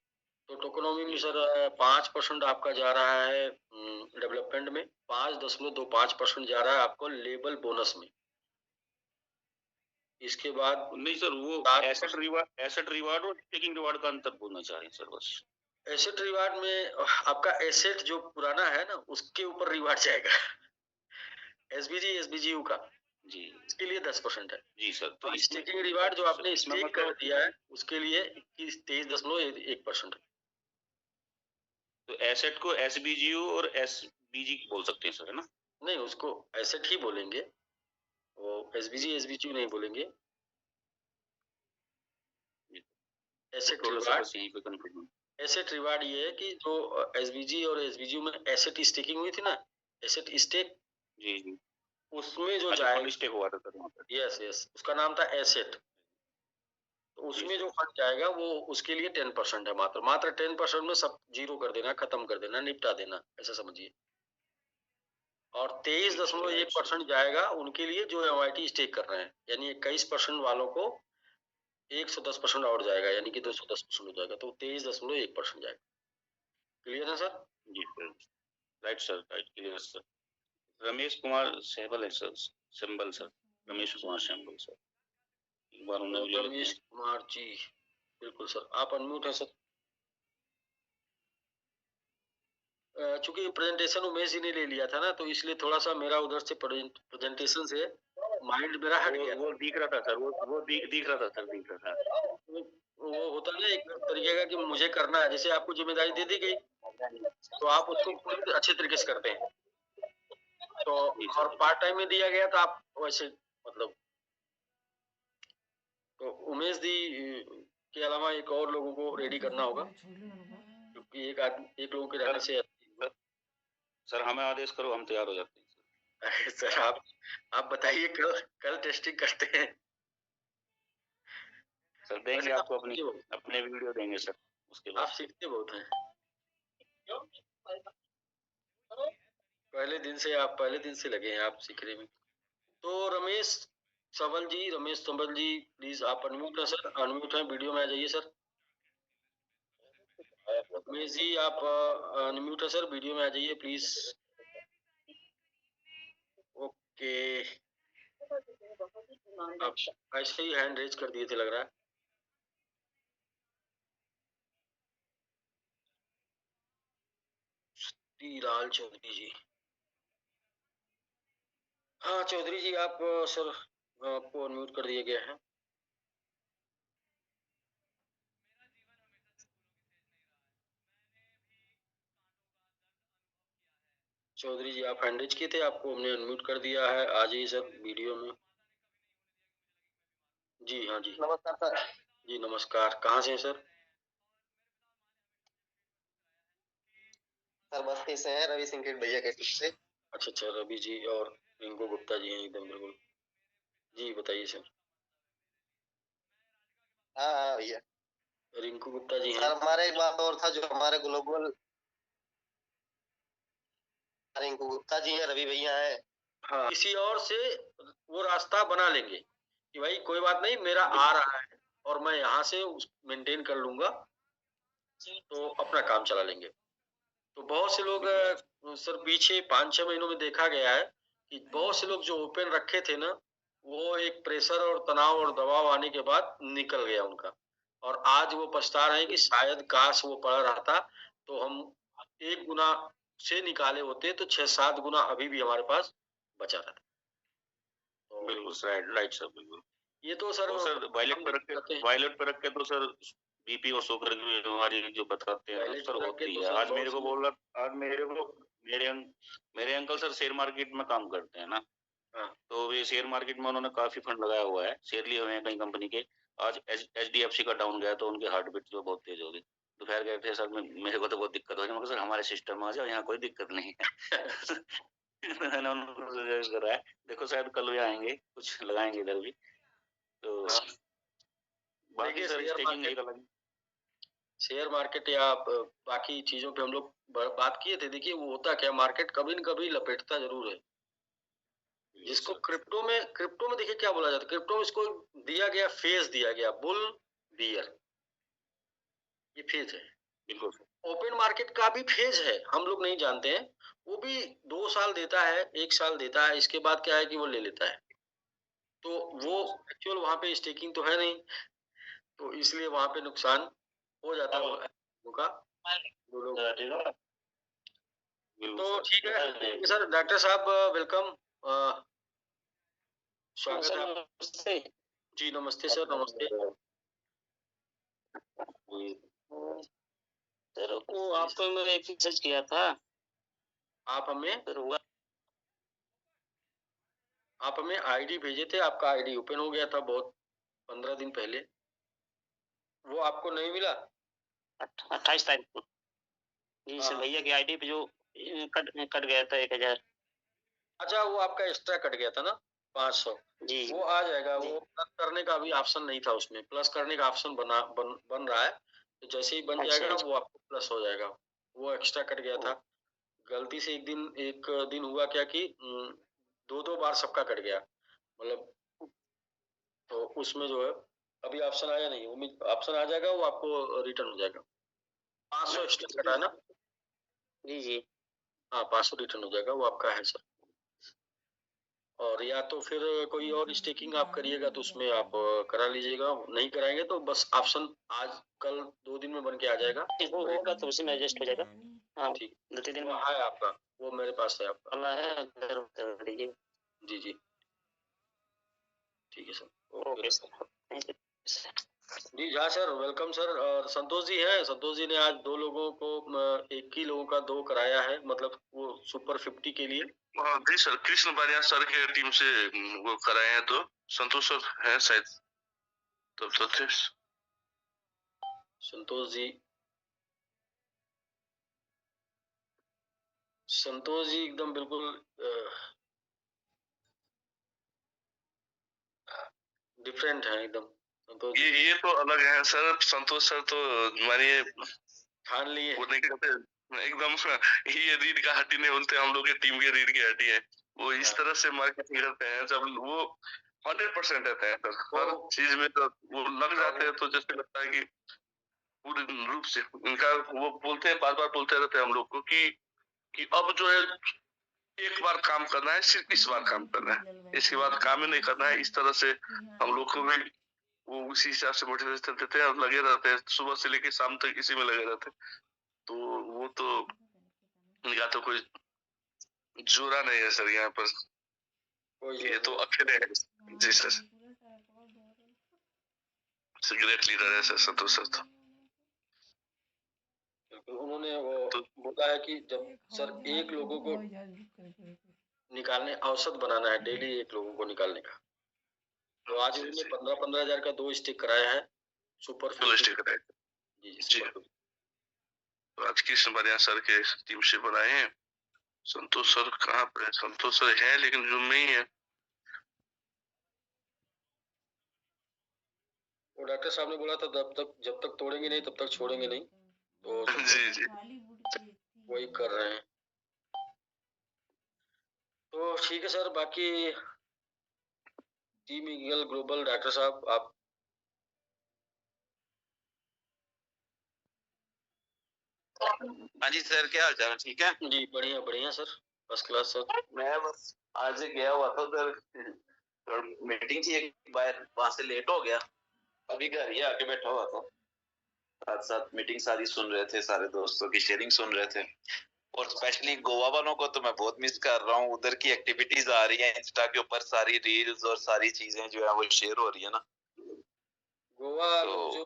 तो टोकोनॉमी में सर 5% आपका जा रहा है डेवलपमेंट में, 5.25% जा रहा है आपको लेबल बोनस में। इसके बाद नहीं सर, वो एसेट रिवार्ड और स्टेकिंग रिवार्ड का अंतर बोलना चाह रहे हैं सर बस। एसेट रिवार्ड में आपका एसेट जो पुराना है ना, उसके ऊपर रिवार्ड जाएगा। एसबीजी का जी, इसके लिए 10% है जी सर। तो स्टेकिंग रिवार्ड जो आपने स्टेक कर दिया है, उसके लिए 23.1% है। तो एसेट को एसबीजीयू और एसबीजी बोल सकते हैं सर, है ना? नहीं, उसको एसेट ही बोलेंगे, वो एसबीजी नहीं बोलेंगे। एसेट रिवार्ड ये है कि जो एसबीजी और एसबीजी में एसेट स्टेकिंग हुई थी ना, एसेट स्टेक, जी उसमें जो जाएगा स्टेक हुआ था सर वहाँ पे। यस, उसका नाम था एसेट। तो उसमें जो फंड जाएगा वो उसके लिए 10% है, मात्र 10% में सब जीरो कर देना, खत्म कर देना, निपटा देना, ऐसा समझिए। और 23.1% जाएगा उनके लिए जो MIT स्टेक कर रहे हैं, यानी 21% वालों को 110% और जाएगा, यानी कि 210% हो जाएगा, तो 23.1% जाएगा। क्लियर है सर? जी sir, right sir, right, clear sir. Ramesh Kumar सहबल है sir, symbol sir, Ramesh Kumar symbol sir, एक बार उन्हें भी ले लेते रमेश हैं। कुमार जी, बिल्कुल सर, आप अनम्यूट है सर। चूंकि प्रेजेंटेशन उमेश जी ने ले लिया था ना, तो इसलिए थोड़ा सा मेरा उधर से प्रेजेंटेशन से माइंड मेरा हट गया। वो दिख रहा था सर, वो दिख रहा था सर, दिख रहा था। वो होता ना एक तरीके का कि मुझे करना है, जैसे आपको जिम्मेदारी दे दी गई तो आप उसको पूरी अच्छे तरीके से करते हैं, तो और पार्ट टाइम में दिया गया तो आप वैसे मतलब, तो उमेश जी के अलावा एक और लोगों को रेडी करना होगा, क्योंकि एक लोगों के रहने से सर हमें आदेश करो, हम तैयार हो जाते हैं। सर आप बताइए, कल टेस्टिंग करते हैं सर, देंगे आपको अपने वीडियो देंगे सर, उसके बाद आप सीखते बहुत हैं। पहले दिन से लगे हैं आप सीखने में। तो रमेश सबल जी, प्लीज आप अनम्यूट है सर, अनम्यूट है, वीडियो में आ जाइए सर। रमेश जी आप अनम्यूट है सर, वीडियो में आ जाइए प्लीज। ओके, आप ऐसे ही हैंड रेज कर दिए थे लग रहा है। लाल चौधरी जी, हाँ चौधरी जी आप सर, आपको अनम्यूट कर दिया गया है। चौधरी जी आप हैंड रेज किए थे, आपको हमने अनम्यूट कर दिया है, आ जाइए सर वीडियो में। जी हाँ जी, नमस्कार सर। जी नमस्कार, कहाँ से हैं सर? सर बस्ती से है, रवि सिंह के भैया के से। अच्छा अच्छा, रवि जी और रिंकू गुप्ता जी हैं एकदम बिल्कुल। जी बताइए सर। हाँ भैया। रिंकू गुप्ता जी हैं। सर हमारा एक बात और था, जो हमारे ग्लोबल रिंकू गुप्ता जी हैं, रवि भैया हैं। हाँ, किसी और से वो रास्ता बना लेंगे कि भाई कोई बात नहीं, मेरा आ रहा है और मैं यहाँ से मेंटेन कर लूंगा, तो अपना काम चला लेंगे। तो बहुत से लोग सर पीछे 5-6 महीनों में देखा गया है कि बहुत से लोग जो ओपन रखे थे ना, वो एक प्रेशर और तनाव और दबाव आने के बाद निकल गया उनका, और आज वो पछता रहे हैं कि शायद काश वो पड़ा रहता तो हम 1 गुना से निकाले होते तो 6-7 गुना अभी भी हमारे पास बचा रहता। तो बिल्कुल सर, राइट सर, बिल्कुल। ये तो सर वायलेट पर रख के तो सर बीपी और शुगर की बीमारी जो बताते हैं सर होती है। आज मेरे को बोल रहा, आज मेरे अंकल सर शेयर मार्केट में काम करते हैं ना, तो वे शेयर मार्केट में उन्होंने काफी फंड लगाया हुआ है, शेयर लिए हुए हैं कई कंपनी के। आज HDFC का डाउन गया तो उनकी हार्ट बीट जो बहुत तेज हो गई। दोपहर गए थे सर, मेरे को तो बहुत दिक्कत हो रही है, सर हमारे सिस्टम में आ जाओ, यहाँ कोई दिक्कत नहीं है। मैंने उनको सजेस्ट करा है, देखो शायद कल भी आएंगे, कुछ लगाएंगे इधर भी। तो बाकी सर स्टेकिंग एक अलग, शेयर मार्केट या बाकी चीजों पे हम लोग बात किए थे। देखिए वो होता क्या, मार्केट कभी न कभी लपेटता जरूर है। जिसको क्रिप्टो में देखिए क्या बोला जाता है, क्रिप्टो में इसको दिया गया फेज, दिया गया बुल बियर, ये फेज है। बिल्कुल ओपन मार्केट का भी फेज है, हम लोग नहीं जानते हैं, वो भी 2 साल देता है, 1 साल देता है, इसके बाद क्या है कि वो ले लेता है। तो वो एक्चुअल वहां पे स्टेकिंग तो है नहीं, तो इसलिए वहां पे नुकसान हो जाता है लोगों का। तो ठीक है सर, डॉक्टर साहब वेलकम, स्वागत है आपका। जी नमस्ते सर, नमस्ते सर। वो आपको मैंने एक मैसेज किया था, आप हमें सर हुआ, आप हमें आईडी भेजे थे, आपका आईडी ओपन हो गया था बहुत 15 दिन पहले, वो आपको नहीं मिला? 28 तारीख को जी सर, भैया की आईडी पे जो कट गया था 1000। अच्छा, वो आपका एक्स्ट्रा कट गया था ना 500 जी, वो आ जाएगा। वो प्लस करने का भी ऑप्शन नहीं था उसमें, प्लस करने का ऑप्शन बन रहा है, तो जैसे ही बन जाएगा वो आपको प्लस हो जाएगा। वो एक्स्ट्रा कट गया था, गलती से एक दिन हुआ क्या कि 2-2 बार सबका कट गया। मतलब तो उसमें जो है अभी ऑप्शन आया नहीं, उम्मीद ऑप्शन आ जाएगा, वो आपको रिटर्न हो जाएगा। 500 एक्स्ट्रा कटा है ना? जी जी हाँ, 500 रिटर्न हो जाएगा, वो आपका है सर। और या तो फिर कोई और स्टेकिंग आप करिएगा तो उसमें आप करा लीजिएगा, नहीं कराएंगे तो बस ऑप्शन आज कल 2 दिन में बन के आ जाएगा। वो होगा तो उसी में एडजस्ट हो जाएगा। हाँ ठीक, 2-3 दिन वो में है आपका, वो मेरे पास है आपका। वाला है, अगर कर दीजिए। जी जी, ठीक है sir, okay okay sir, thank you sir. जी। हाँ सर, वेलकम सर। और संतोष जी है, संतोष जी ने आज 2 लोगों को एक ही लोगों का 2 कराया है, मतलब वो सुपर 50 के लिए। जी सर, कृष्ण बारिया सर के टीम से वो कराए हैं, तो संतोष सर है शायद, तब तो थे। संतोष जी, संतोष जी एकदम बिल्कुल डिफरेंट है एकदम संतोष जी। ये तो अलग है सर, संतोष सर तो मानिए ठान लिए। वो नहीं कहते एकदम ये रीढ़ का हड्डी नहीं बोलते, हम लोग की टीम के रीढ़ की हड्डी है वो, इस तरह से मार्केटिंग करते हैं जब वो 100% रहते हैं सर, हर चीज में तो वो लग जाते हैं, तो जैसे लगता है कि पूर्ण रूप से उनका वो बोलते हैं, बार बार बोलते रहते हैं हम लोग को कि अब जो है एक बार काम करना है, सिर्फ इस बार काम करना है, इसके बाद काम ही नहीं करना है। इस तरह से हम लोग को भी वो उसी हिसाब से मोटिवेशन देते हैं और लगे रहते हैं, सुबह से लेकर शाम तक इसी में लगे रहते हैं। तो वो तो इनका तो कोई जोरा नहीं है सर यहाँ पर, ये तो अकेले है। जी सर, ग्रेट लीडर है सर संतोष सर। तो उन्होंने वो बोला है कि जब सर एक लोगों को निकालने, औसत बनाना है डेली एक लोगों को निकालने का, तो आज उन्होंने 15-15 हजार का 2 स्टिक कराया है सुपर 50। जी जी, तो आज कृष्ण बारिया सर के टीम से बनाए हैं। संतोष सर कहाँ पे है? संतोष सर है लेकिन जूम में ही है। वो डॉक्टर साहब ने बोला था जब तक तोड़ेंगे नहीं तब तक छोड़ेंगे नहीं, तो जी जी, वही कर रहे हैं। तो ठीक है सर, बाकी टीम ईगल ग्लोबल डॉक्टर साहब आप। हाँ जी सर, क्या हाल चाल? ठीक है जी, बढ़िया बढ़िया सर, फर्स्ट क्लास सर। मैं बस आज गया हुआ था उधर, मीटिंग थी एक बार, वहां से लेट हो गया, अभी घर ही आके बैठा हुआ था, साथ साथ मीटिंग सारी सुन रहे थे, सारे दोस्तों की शेयरिंग सुन रहे थे, और स्पेशली गोवा वालों को तो मैं बहुत मिस कर रहा हूँ। उधर की एक्टिविटीज आ रही है इंस्टा के ऊपर, सारी रील्स और सारी चीजें जो है वो शेयर हो रही है ना। गोवा तो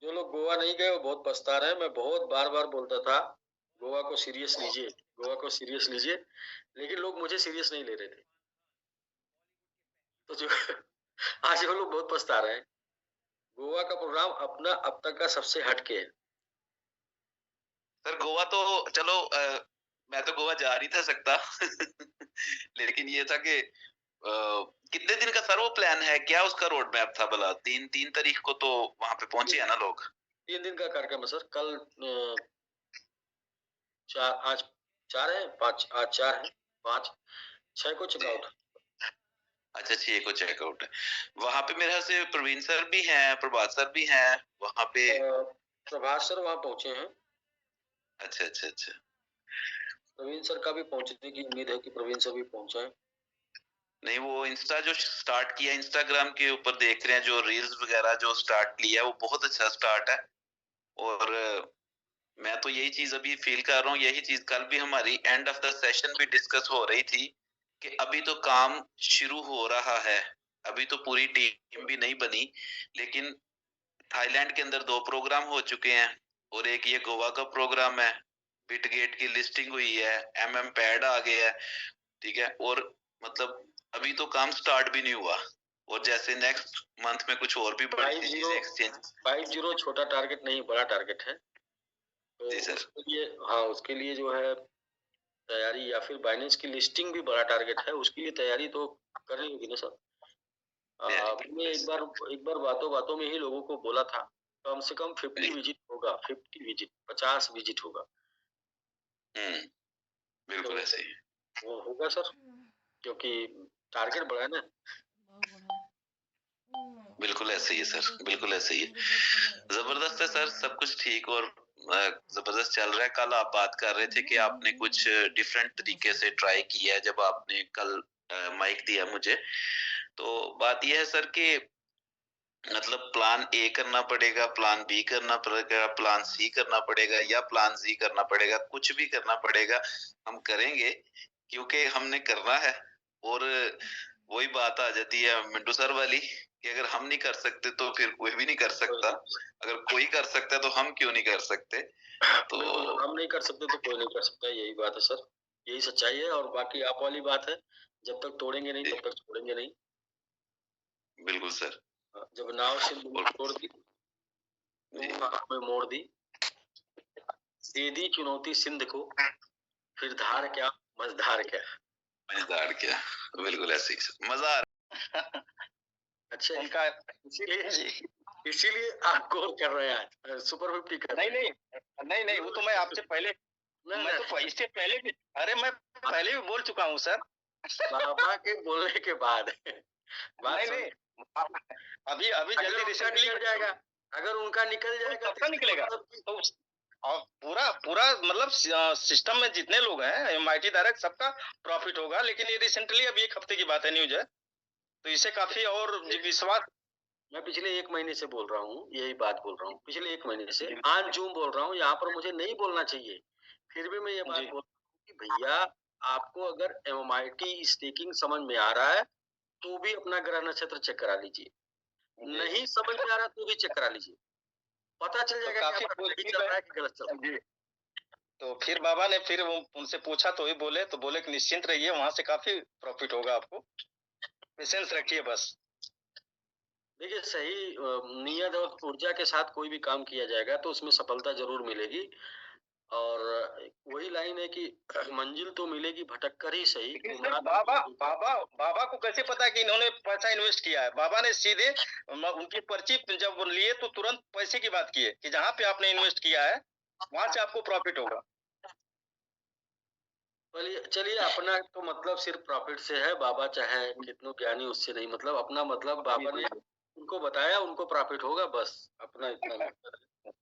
जो लोग गोवा नहीं गए वो बहुत पछता रहे हैं। मैं बहुत बार बार बोलता था गोवा को सीरियस लीजिए, गोवा को सीरियस लीजिए, लेकिन लोग मुझे सीरियस नहीं ले रहे थे। तो जो आज वो लोग बहुत पछता रहे हैं। गोवा का प्रोग्राम अपना अब तक का सबसे हटके है। सर गोवा तो चलो मैं तो गोवा जा नहीं था सकता लेकिन ये था कि कितने दिन का सर वो प्लान है, क्या उसका रोड मैप था भला? 3 तारीख को तो वहां पे पहुंचे है ना लोग? 3 दिन का कार्यक्रम है सर। कल 4, आज 4 है, 5, आज 4 है, 5, 6 को चेकआउट। अच्छा, 6 को चेकआउट है। वहां पे मेरे से प्रवीण सर भी हैं, प्रभात सर भी हैं वहां पे। प्रभात सर वहां पहुंचे हैं। अच्छा अच्छा अच्छा, प्रवीण सर का भी पहुंचने की उम्मीद है कि प्रवीण सर भी पहुंचे। नहीं वो इंस्टा जो स्टार्ट किया, इंस्टाग्राम के ऊपर देख रहे हैं जो रील्स वगैरह जो स्टार्ट लिया, वो बहुत अच्छा स्टार्ट है। और मैं तो यही चीज अभी फील कर रहा हूँ, यही चीज कल भी हमारी एंड ऑफ द सेशन भी डिस्कस हो रही थी कि अभी तो काम शुरू हो रहा है, अभी तो पूरी टीम भी नहीं बनी, लेकिन थाईलैंड के अंदर 2 प्रोग्राम हो चुके हैं और एक ये गोवा का प्रोग्राम है, बिटगेट की लिस्टिंग हुई है, पैड आ गया है, ठीक है, और मतलब अभी तो काम स्टार्ट भी नहीं हुआ, और जैसे नेक्स्ट मंथ में कुछ और भी बड़ी चीजें एक्सचेंज। 50 छोटा टारगेट नहीं, बड़ा टारगेट है। तो उसके लिए, हाँ, उसके लिए जो है तैयारी, या फिर बाइनेंस की लिस्टिंग भी बड़ा टारगेट है, उसके लिए तैयारी तो करनी होगी ना सर। मैंने एक बार बातों में ही लोगों को बोला था कम से कम 50 विजिट होगा, 50 विजिट, 50 विजिट होगा। बिल्कुल ऐसे ही। वो होगा सर, क्योंकि टारगेट बड़ा है ना। बिल्कुल ऐसे ही है सर, बिल्कुल ऐसे ही है। जबरदस्त है सर, सब कुछ ठीक और जबरदस्त चल रहा है। कल आप बात कर रहे थे कि आपने कुछ डिफरेंट तरीके से ट्राई किया है जब आपने कल माइक दिया मुझे। तो बात यह है सर कि मतलब प्लान ए करना पड़ेगा, प्लान बी करना पड़ेगा, प्लान सी करना पड़ेगा या प्लान जी करना पड़ेगा, कुछ भी करना पड़ेगा, हम करेंगे क्योंकि हमने करना है। और वही बात आ जाती है मिंटू सर वाली कि अगर हम नहीं कर सकते तो फिर कोई भी नहीं कर सकता, अगर कोई कर सकता है तो हम क्यों नहीं कर सकते। तो हम नहीं कर सकते तो कोई नहीं कर सकता, यही बात है सर, यही सच्चाई है। और बाकी आप वाली बात है, जब तक तोड़ेंगे नहीं तब तक छोड़ेंगे नहीं। बिल्कुल सर। जब नाव सिंध में छोड़ दी तो में मोड़ दी, सीधी चुनौती सिंध को, फिर धार क्या मझधार क्या। मजेदार क्या, बिल्कुल ऐसे ही सर, मजा आ रहा। अच्छा, उनका इसीलिए आप गोल कर रहे हैं आज, सुपर 50 कर रहे हैं। नहीं वो तो मैं आपसे पहले, मैं तो इससे पहले भी, अरे मैं पहले भी बोल चुका हूँ सर। बाबा के बोलने के बाद नहीं अभी अगर जल्दी उनका रिसेंटली निकल जाएगा, अगर उनका निकल जाएगा कब निकलेगा तो और पूरा मतलब सिस्टम में जितने लोग हैं MIT डायरेक्ट सबका प्रॉफिट होगा। लेकिन ये रिसेंटली अभी 1 हफ्ते की बात है, न्यूज है, तो इससे काफी और विश्वास। मैं पिछले 1 महीने से बोल रहा हूँ, यही बात बोल रहा हूँ, पिछले 1 महीने से आज जूम बोल रहा हूँ। यहाँ पर मुझे नहीं बोलना चाहिए, फिर भी मैं ये बात बोल रहा हूँ कि भैया आपको अगर MIT स्टेकिंग समझ में आ रहा है तो भी अपना ग्रह नक्षत्र चेक करा लीजिए, नहीं समझ में आ रहा तो भी चेक करा लीजिए, पता चल जाएगा कि आपका सही चल रहा है कि गलत चल रहा है। तो फिर बाबा ने फिर उनसे पूछा तो बोले कि निश्चिंत रहिए, वहां से काफी प्रॉफिट होगा आपको, पेशेंस रखिए बस। देखिए, सही नियत और ऊर्जा के साथ कोई भी काम किया जाएगा तो उसमें सफलता जरूर मिलेगी। और वही लाइन है कि मंजिल तो मिलेगी भटक कर ही सही। बाबा को कैसे पता कि इन्होंने पैसा इन्वेस्ट किया है? बाबा ने सीधे उनकी पर्ची जब लिए तो तुरंत पैसे की बात की है कि जहाँ पे आपने इन्वेस्ट किया है वहां से आपको प्रॉफिट होगा। चलिए, अपना तो मतलब सिर्फ प्रॉफिट से है। बाबा चाहे कितने ज्ञानी, उससे नहीं मतलब, अपना मतलब बाबा ने उनको बताया, उनको प्रॉफिट होगा, बस अपना इतना मतलब है।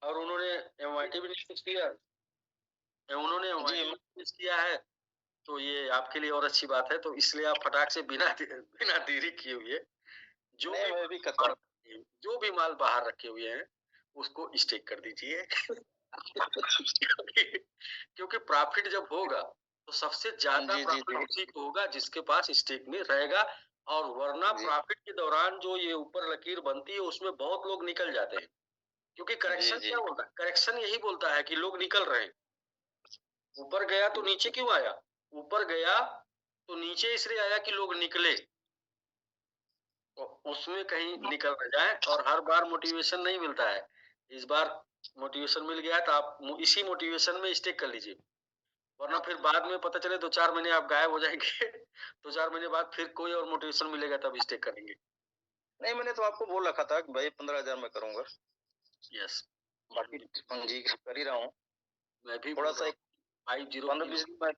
और उन्होंने MIT भी निवेश किया, किया है, तो ये आपके लिए और अच्छी बात है। तो इसलिए आप फटाक से बिना देरी किए हुए जो भी माल बाहर रखे हुए हैं उसको स्टेक कर दीजिए। क्योंकि प्रॉफिट जब होगा तो सबसे ज्यादा प्रॉफिट उसी को होगा जिसके पास स्टेक में रहेगा। और वरना प्रॉफिट के दौरान जो ये ऊपर लकीर बनती है उसमें बहुत लोग निकल जाते हैं, क्योंकि करेक्शन क्या बोलता है, करेक्शन यही बोलता है कि लोग निकल रहे हैं। ऊपर गया तो नीचे क्यों आया, ऊपर गया तो नीचे इसलिए आया कि लोग निकले, तो उसमें कहीं निकल न जाए। और हर बार मोटिवेशन नहीं मिलता है, इस बार मोटिवेशन मिल गया तो आप इसी मोटिवेशन में स्टिक कर लीजिए, वरना फिर बाद में पता चले 2-4 महीने आप गायब हो जाएंगे। 2-4 महीने बाद फिर कोई और मोटिवेशन मिलेगा तब स्टिक करेंगे। नहीं, मैंने तो आपको बोल रखा था कि भाई 15,000 में करूंगा। यस, बाकी जी कर ही रहा हूँ मैं भी थोड़ा सा 5-0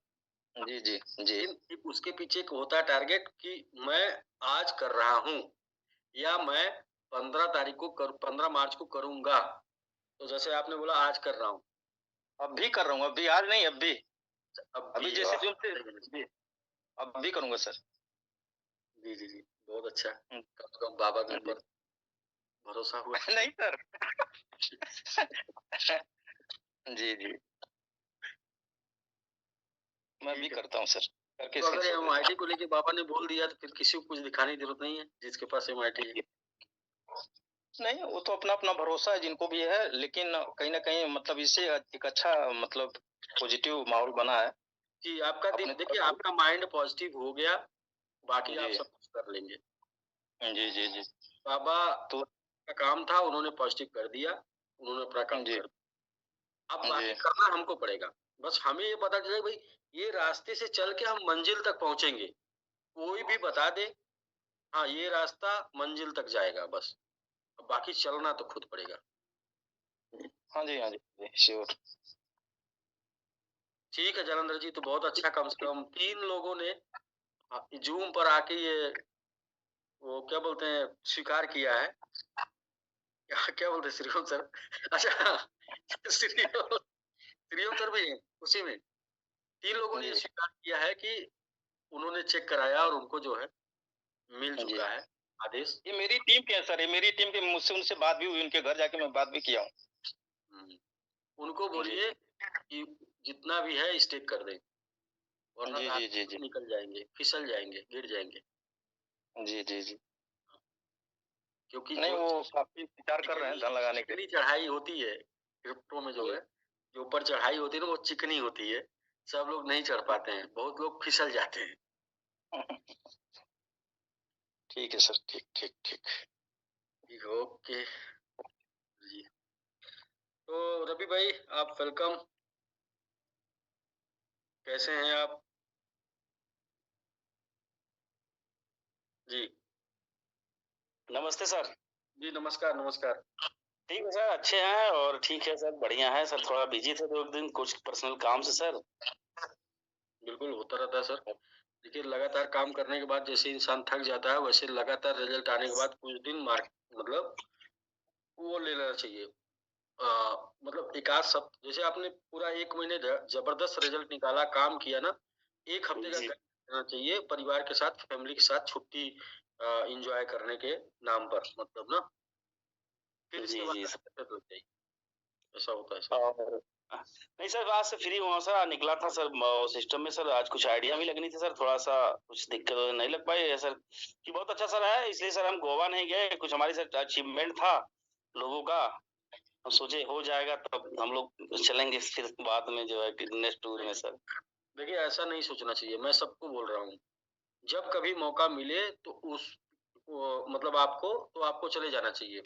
जी। उसके पीछे एक होता है टारगेट कि मैं आज कर रहा हूँ या मैं 15 मार्च को करूंगा। तो जैसे आपने बोला आज कर रहा हूँ, अब भी कर रहा हूँ, अभी आज नहीं, अभी जैसे अब भी करूंगा सर। जी, बहुत अच्छा। कम से कम बाबा के ऊपर भरोसा हुआ। नहीं सर। जी मैं भी करता हूँ सर, करके तो अगर MIT को लेके बाबा ने बोल दिया तो फिर किसी को कुछ दिखाने की जरूरत नहीं है, जिसके पास MIT है। नहीं, वो तो अपना अपना भरोसा है जिनको भी है, लेकिन कहीं ना कहीं मतलब इससे एक अच्छा मतलब पॉजिटिव माहौल बना है कि आपका देखिए आपका माइंड पॉजिटिव हो गया, बाकी आप सब कुछ कर लेंगे। जी बाबा तो का काम था, उन्होंने पॉजिटिव कर दिया, उन्होंने अपना काम कर दिया। अब बाकी करना हमको पड़ेगा। बस हमें ये पता चले भाई ये रास्ते से चल के हम मंजिल तक पहुंचेंगे, कोई भी बता दे हाँ ये रास्ता मंजिल तक जाएगा, बस बाकी चलना तो खुद पड़ेगा। हाँ जी श्योर। ठीक है जालंधर जी, तो बहुत अच्छा, कम से कम 3 लोगों ने जूम पर आके ये वो क्या बोलते हैं स्वीकार किया है। क्या क्या बोलते हैं श्रीओम सर? अच्छा श्रीओम सर भी हैं उसी में। 3 लोगों ने ये स्वीकार किया है कि उन्होंने चेक कराया और उनको जो है मिल चुका है आदेश। ये मेरी टीम के है सर, ये मेरी टीम के, मुझसे उनसे बात भी हुई, उनके घर जाके मैं बात भी किया हूँ। उनको बोलिए कि जितना भी है स्टेक कर दें, वरना जी निकल जाएंगे, फिसल जाएंगे, गिर जाएंगे। जी क्योंकि नहीं, वो काफी विचार कर रहे हैं धन लगाने के लिए। चढ़ाई होती है क्रिप्टो में, जो है जो ऊपर चढ़ाई होती है ना वो चिकनी होती है, सब लोग नहीं चढ़ पाते हैं, बहुत लोग फिसल जाते हैं। ठीक है सर, ठीक ठीक ठीक ठीक, ओके जी। तो रवि भाई आप वेलकम, कैसे हैं आप? जी नमस्ते सर। जी नमस्कार नमस्कार। ठीक है सर, अच्छे हैं और ठीक है सर, बढ़िया है सर। थोड़ा बिजी थे 2 दिन कुछ पर्सनल काम से सर। बिल्कुल होता रहता है सर। देखिए लगातार काम करने के बाद जैसे इंसान थक जाता है, वैसे लगातार रिजल्ट आने के बाद कुछ दिन मतलब वो ले लेना चाहिए। मतलब एक आध सप्ताह, जैसे आपने पूरा 1 महीने जबरदस्त रिजल्ट निकाला, काम किया ना, 1 हफ्ते का करना चाहिए परिवार के साथ, फैमिली के साथ छुट्टी एंजॉय करने के नाम पर, मतलब ना, फिर इसके बाद ऐसा होता है सर। नहीं सर, आज से फ्री हुआ सर, निकला था सर सिस्टम में सर, आज कुछ आइडिया भी लगनी थी सर, थोड़ा सा कुछ दिक्कत नहीं लग पाई है सर। कि बहुत अच्छा सर है, इसलिए सर हम गोवा नहीं गए, कुछ हमारी सर अचीवमेंट था लोगों का, हम सोचे हो जाएगा तब हम लोग चलेंगे फिर बाद में जो है नेक्स्ट टूर में सर। देखिए ऐसा नहीं सोचना चाहिए, मैं सबको बोल रहा हूँ, जब कभी मौका मिले तो मतलब आपको चले जाना चाहिए।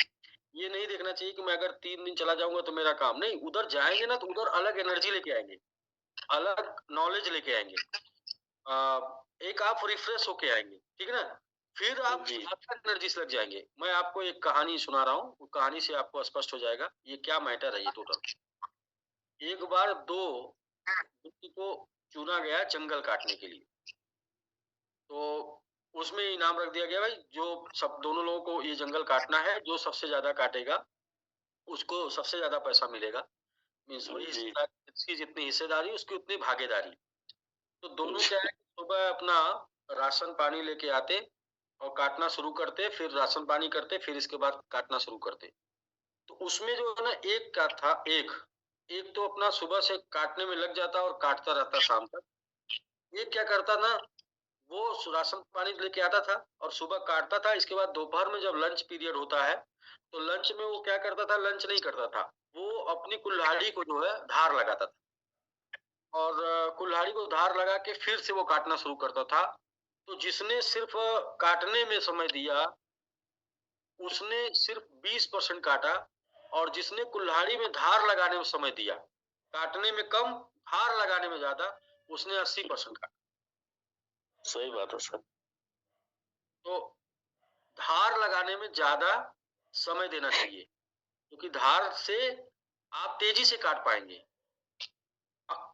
ये नहीं देखना चाहिए कि मैं अगर 3 दिन चला जाऊंगा तो मेरा काम नहीं, उधर जाएंगे ना तो उधर अलग एनर्जी लेके आएंगे, अलग नॉलेज लेके आएंगे, एक आप रिफ्रेश होके आएंगे, ठीक है ना, फिर आप एनर्जी से लग जाएंगे। मैं आपको एक कहानी सुना रहा हूँ, वो कहानी से आपको स्पष्ट हो जाएगा ये क्या मैटर है ये टोटल। एक बार 2 व्यक्ति को चुना गया जंगल काटने के लिए, तो उसमें इनाम रख दिया गया, भाई जो सब दोनों लोगों को ये जंगल काटना है, जो सबसे ज्यादा काटेगा उसको सबसे ज्यादा पैसा मिलेगा, मीन्स वही इसकी जितनी हिस्सेदारी उसकी उतनी भागीदारी। तो दोनों क्या है, सुबह अपना राशन पानी लेके आते और काटना शुरू करते, फिर राशन पानी करते, फिर इसके बाद काटना शुरू करते। तो उसमें जो है ना, एक का था, एक तो अपना सुबह से काटने में लग जाता और काटता रहता शाम तक। एक क्या करता ना, वो राशन पानी लेके आता था और सुबह काटता था, इसके बाद दोपहर में जब लंच पीरियड होता है तो लंच में वो क्या करता था, लंच नहीं करता था, वो अपनी कुल्हाड़ी को जो है धार लगाता था और कुल्हाड़ी को धार लगा के फिर से वो काटना शुरू करता था। तो जिसने सिर्फ काटने में समय दिया उसने सिर्फ 20% काटा, और जिसने कुल्हाड़ी में धार लगाने में समय दिया, काटने में कम धार लगाने में ज्यादा, उसने 80% काटा। सही बात है सर। तो धार लगाने में ज्यादा समय देना चाहिए, क्योंकि धार से आप तेजी से काट पाएंगे।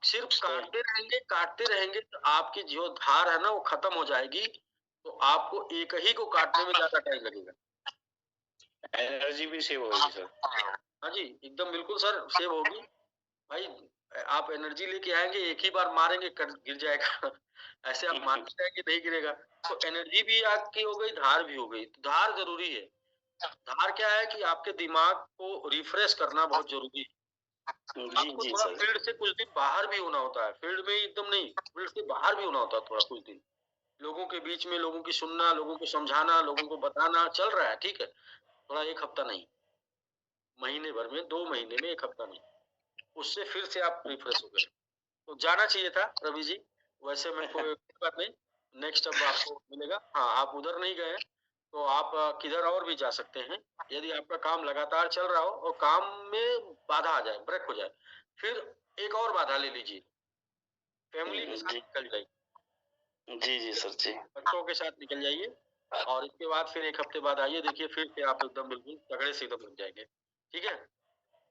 सिर्फ काटते रहेंगे तो आपकी जो धार है ना वो खत्म हो जाएगी, तो आपको एक ही को काटने में ज्यादा टाइम लगेगा, एनर्जी भी सेव होगी सर। हाँ जी एकदम बिल्कुल सर, सेव होगी भाई। आप एनर्जी लेके आएंगे, एक ही बार मारेंगे गिर जाएगा ऐसे आप मारते जाएंगे नहीं गिरेगा। तो एनर्जी भी आपकी हो गई, धार भी हो गई। तो धार जरूरी है। धार क्या है कि आपके दिमाग को रिफ्रेश करना बहुत जरूरी है। आपको थोड़ा फील्ड से कुछ दिन बाहर भी होना होता है, फील्ड में एकदम नहीं, फील्ड से बाहर भी होना होता है थोड़ा कुछ दिन, लोगों के बीच में, लोगों की सुनना, लोगों को समझाना, लोगों को बताना, चल रहा है ठीक है, थोड़ा 1 हफ्ता नहीं, महीने भर में, 2 महीने में, 1 हफ्ता नहीं, उससे फिर से आप रिफ्रेश हो गए। तो जाना चाहिए था रवि जी, वैसे मैं कोई बात नहीं, नेक्स्ट अब आपको मिलेगा। हाँ आप उधर नहीं गए तो आप किधर और भी जा सकते हैं, यदि आपका काम लगातार चल रहा हो और काम में बाधा आ जाए, ब्रेक हो जाए, फिर एक और बाधा ले लीजिए, फैमिली के साथ निकल जाइए। जी सर जी, बच्चों के साथ निकल जाइए और इसके बाद फिर 1 हफ्ते बाद आइए, देखिए फिर से आप एकदम बिल्कुल तगड़े से एकदम बन जाएंगे।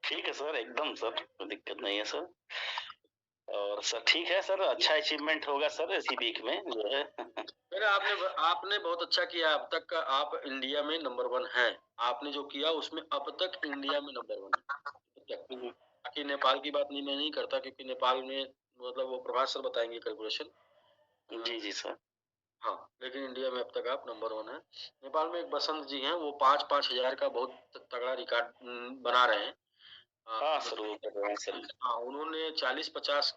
ठीक है सर, एकदम सर, कोई दिक्कत नहीं है सर। और सर ठीक है सर, अच्छा अचीवमेंट होगा सर इसी वीक में जो है। मेरा आपने बहुत अच्छा किया। अब तक का आप इंडिया में नंबर 1 हैं। आपने जो किया उसमें अब तक इंडिया में नंबर 1 है। बाकी नेपाल की बात नहीं, मैं नहीं करता, क्योंकि नेपाल में मतलब वो प्रभास सर बताएंगे कैलकुलेशन। जी जी सर। हाँ, लेकिन इंडिया में अब तक आप नंबर 1 है। नेपाल में एक बसंत जी हैं, वो 5-5 हजार का बहुत तगड़ा रिकॉर्ड बना रहे हैं। हाँ सर, वो कर रहे हैं सर। हाँ, उन्होंने 40-50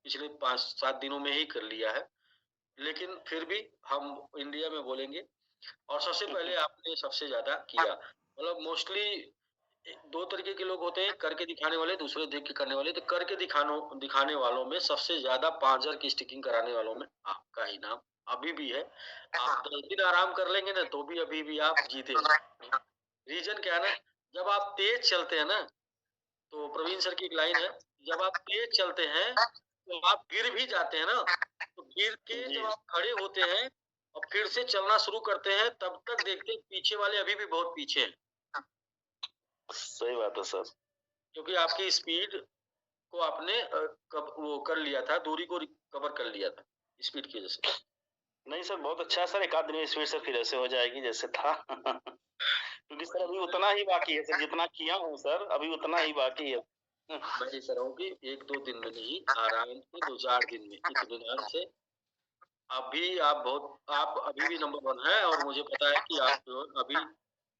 पिछले 5-7 दिनों में ही कर लिया है। लेकिन फिर भी हम इंडिया में बोलेंगे। और सबसे पहले आपने सबसे ज्यादा किया। मतलब मोस्टली 2 तरीके के लोग होते हैं, करके दिखाने वाले, दूसरे देख के करने वाले। तो करके दिखाने वालों में सबसे ज्यादा 5000 की स्टिकिंग कराने वालों में आपका ही नाम अभी भी है। आप 10 दिन आराम कर लेंगे ना, तो भी अभी भी आप जीते हैं। रीजन क्या है ना, जब आप तेज चलते हैं ना, तो प्रवीण सर की एक लाइन है, जब आप तेज चलते हैं तो आप गिर भी जाते हैं ना, तो गिर के जब आप खड़े होते हैं और फिर से चलना शुरू करते हैं, तब तक देखते हैं पीछे वाले अभी भी बहुत पीछे हैं। सही बात है सर। क्योंकि आपकी स्पीड को आपने वो कर लिया था, दूरी को कवर कर लिया था स्पीड की वजह से। नहीं सर, बहुत अच्छा है सर। एक आध दिन में स्पीड से फिर ऐसे हो जाएगी जैसे था। क्योंकि सर अभी उतना ही बाकी है सर, जितना किया हूँ सर अभी उतना ही बाकी है। मैं ये कह रहा हूँ कि 1-2 दिन में नहीं, आराम से 2-4 दिन में, इत्मीनान से। आप अभी भी नंबर 1 है, और मुझे पता है कि आप अभी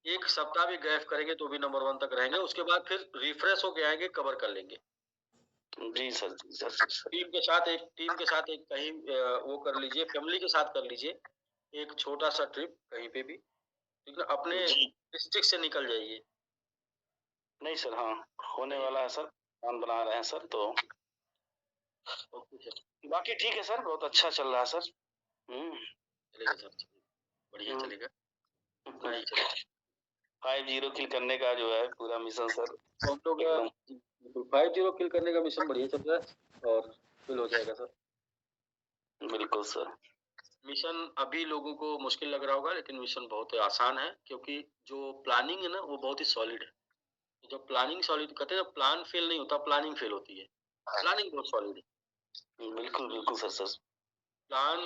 1 सप्ताह भी गैप करेंगे तो भी नंबर 1 तक रहेंगे। उसके बाद फिर रिफ्रेश होके आएंगे, कवर कर लेंगे। जी सर, जी सर। टीम के साथ एक कहीं वो कर लीजिए, फैमिली के साथ कर लीजिए एक छोटा सा ट्रिप कहीं पे भी, ठीक है? अपने डिस्ट्रिक्ट से निकल जाइए। नहीं सर, हाँ होने वाला है सर, प्लान बना रहे हैं सर। तो बाकी ठीक है सर, बहुत अच्छा चल रहा है सर। चलेगा सर, बढ़िया चलेगा। नहीं चलेगा 5-0 किल करने का जो है पूरा मिशन सर, हम लोग 5-0 किल करने का मिशन बढ़िया चल रहा है और किल हो जाएगा सर। बिल्कुल सर। मिशन अभी लोगों को मुश्किल लग रहा होगा, लेकिन मिशन बहुत आसान है, क्योंकि जो प्लानिंग है ना वो बहुत ही सॉलिड है। जब प्लानिंग सॉलिड कहते हैं, प्लान फेल नहीं होता, प्लानिंग फेल होती है। प्लानिंग बहुत सॉलिड है। बिल्कुल बिल्कुल सर। प्लान